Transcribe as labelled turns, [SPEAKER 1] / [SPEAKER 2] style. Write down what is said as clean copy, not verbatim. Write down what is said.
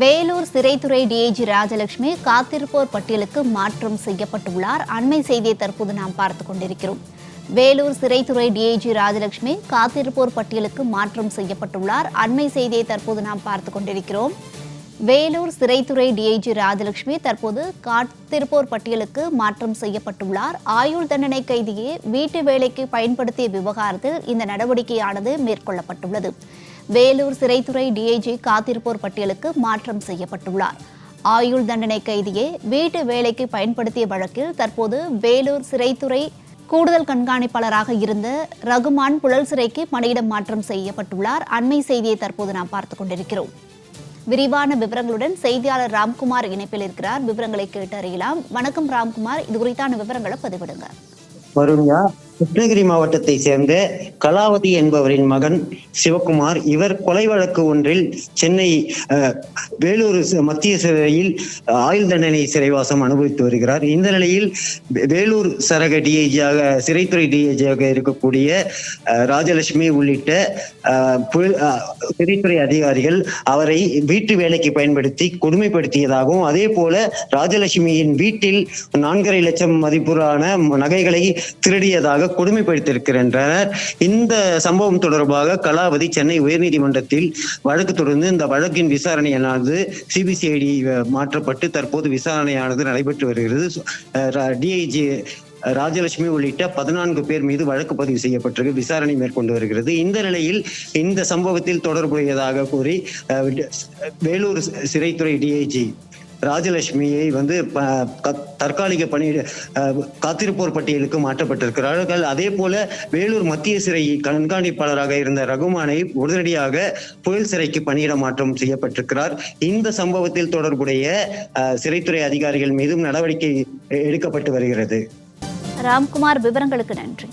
[SPEAKER 1] வேலூர் சிறைத்துறை டிஐஜி ராஜலட்சுமி காத்திருப்போர் பட்டியலுக்கு மாற்றம் செய்யப்பட்டுள்ளார். அண்மை செய்தியை தற்போது நாம் பார்த்துக் கொண்டிருக்கிறோம். வேலூர் சிறைத்துறை டிஐஜி ராஜலட்சுமி காத்திருப்போர் பட்டியலுக்கு மாற்றம் செய்யப்பட்டுள்ளார். அண்மை செய்தியை தற்போது நாம் பார்த்துக் கொண்டிருக்கிறோம். வேலூர் சிறைத்துறை டிஐஜி ராஜலட்சுமி தற்போது காத்திருப்போர் பட்டியலுக்கு மாற்றம் செய்யப்பட்டுள்ளார். ஆயுள் தண்டனை கைதியை வீட்டு வேலைக்கு பயன்படுத்திய விவகாரத்தில் இந்த நடவடிக்கையானது மேற்கொள்ளப்பட்டுள்ளது. வேலூர் சிறைத்துறை டிஐஜி காத்திருப்போர் பட்டியலுக்கு மாற்றம் செய்யப்பட்டுள்ளார். ஆயுள் தண்டனை கைதியை வீட்டு வேலைக்கு பயன்படுத்திய வழக்கில் தற்போது வேலூர் சிறைத்துறை கூடுதல் கண்காணிப்பாளராக இருந்த ரகுமான் புழல் சிறைக்கு பணியிட மாற்றம் செய்யப்பட்டுள்ளார். அண்மை செய்தியை தற்போது நாம் பார்த்துக் கொண்டிருக்கிறோம். விரிவான விவரங்களுடன் செய்தியாளர் ராம்குமார் இணைப்பில் இருக்கிறார். விவரங்களை கேட்டு அறியலாம். வணக்கம் ராம்குமார், இது குறித்தான விவரங்களை பதிவிடுங்க.
[SPEAKER 2] வருண்யா, கிருஷ்ணகிரி மாவட்டத்தை சேர்ந்த கலாவதி என்பவரின் மகன் சிவகுமார். இவர் கொலை வழக்கு ஒன்றில் சென்னை வேலூர் மத்திய சிறையில் ஆயுள் தண்டனை சிறைவாசம் அனுபவித்து வருகிறார். இந்த நிலையில் வேலூர் சரக டிஐஜியாக சிறைத்துறை டிஐஜியாக இருக்கக்கூடிய ராஜலட்சுமி உள்ளிட்ட சிறைத்துறை அதிகாரிகள் அவரை வீட்டு வேலைக்கு பயன்படுத்தி கொடுமைப்படுத்தியதாகவும், அதே போல ராஜலட்சுமியின் வீட்டில் 4.5 லட்சம் மதிப்புறான நகைகளை திருடியதாக கொடுமைப்படுத்தியிருக்கின்றனர். இந்த சம்பவம் தொடர்பாக கலாவதி சென்னை உயர்நீதிமன்றத்தில் வழக்கு தொடர்ந்து இந்த வழக்கின் விசாரணையானது சிபிசிஐடி மாற்றப்பட்டு தற்போது விசாரணையானது நடைபெற்று வருகிறது. டிஐஜி ராஜலட்சுமி உள்ளிட்ட 14 பேர் மீது வழக்கு பதிவு செய்யப்பட்டு விசாரணை மேற்கொண்டு வருகிறது. இந்த நிலையில் இந்த சம்பவத்தில் தொடர்புடையதாக கூறி வேலூர் சிறைத்துறை டிஐஜி ராஜலட்சுமியை தற்காலிக காத்திருப்போர் பட்டியலுக்கு மாற்றப்பட்டிருக்கிறார்கள். அதே போல வேலூர் மத்திய சிறை கண்காணிப்பாளராக இருந்த ரகுமானை உடனடியாக புயல் சிறைக்கு பணியிட மாற்றம் செய்யப்பட்டிருக்கிறார். இந்த சம்பவத்தில் தொடர்புடைய சிறைத்துறை அதிகாரிகள் மீதும் நடவடிக்கை எடுக்கப்பட்டு வருகிறது.
[SPEAKER 1] ராம்குமார், விவரங்களுக்கு நன்றி.